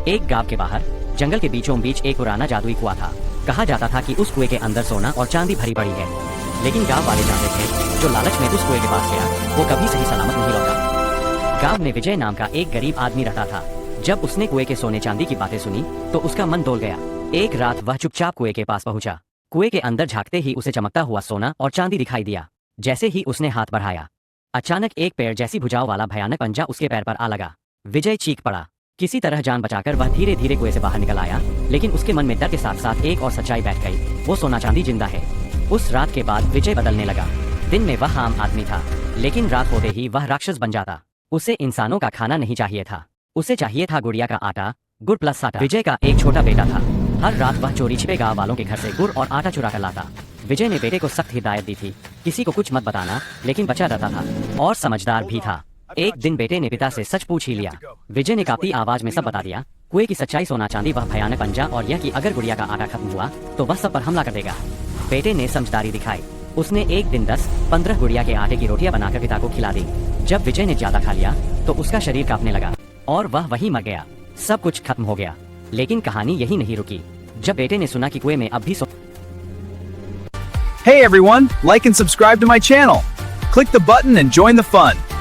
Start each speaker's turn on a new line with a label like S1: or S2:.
S1: एक गांव के बाहर जंगल के बीचों बीच एक पुराना जादुई कुआं था। कहा जाता था कि उस कुएं के अंदर सोना और चांदी भरी पड़ी है। लेकिन गांव वाले जानते थे, जो लालच में उस कुएं के पास गया वो कभी सही सलामत नहीं लौटा। गांव में विजय नाम का एक गरीब आदमी रहता था। जब उसने कुएं के सोने चांदी की बातें सुनी तो उसका मन डोल गया। एक रात वह चुपचाप कुएं के पास पहुंचा। कुएं के अंदर झांकते ही उसे चमकता हुआ सोना और चांदी दिखाई दिया। जैसे ही उसने हाथ बढ़ाया, अचानक एक पेड़ जैसी भुजाओं वाला भयानक पंजा उसके पैर पर आ लगा। विजय चीख पड़ा। किसी तरह जान बचाकर वह धीरे धीरे कुएं से बाहर निकल आया, लेकिन उसके मन में डर के साथ साथ एक और सच्चाई बैठ गई, वो सोना चांदी जिंदा है। उस रात के बाद विजय बदलने लगा। दिन में वह आम आदमी था, लेकिन रात होते ही वह राक्षस बन जाता। उसे इंसानों का खाना नहीं चाहिए था, उसे चाहिए था गुड़िया का आटा, गुड़ प्लस आटा। विजय का एक छोटा बेटा था। हर रात वह चोरी छिपे गाँव वालों के घर से गुड़ और आटा चुरा कर लाता। विजय ने बेटे को सख्त हिदायत दी थी, किसी को कुछ मत बताना, लेकिन बचा रहता था और समझदार भी था। एक दिन बेटे ने पिता से सच पूछ ही लिया। विजय ने कांपती आवाज में सब बता दिया, कुएं की सच्चाई, सोना चांदी, वह भयानक पंजा और यह कि अगर गुड़िया का आटा खत्म हुआ तो वह सब पर हमला कर देगा। बेटे ने समझदारी दिखाई। उसने एक दिन 10-15 गुड़िया के आटे की रोटियां बनाकर पिता को खिला दी। जब विजय ने ज्यादा खा लिया तो उसका शरीर कांपने लगा और वह वहीं मर गया। सब कुछ खत्म हो गया। लेकिन कहानी यही नहीं रुकी। जब बेटे ने सुना कि कुएं में अब भी
S2: Hey everyone, like and subscribe to my channel. Click the button and join the fun.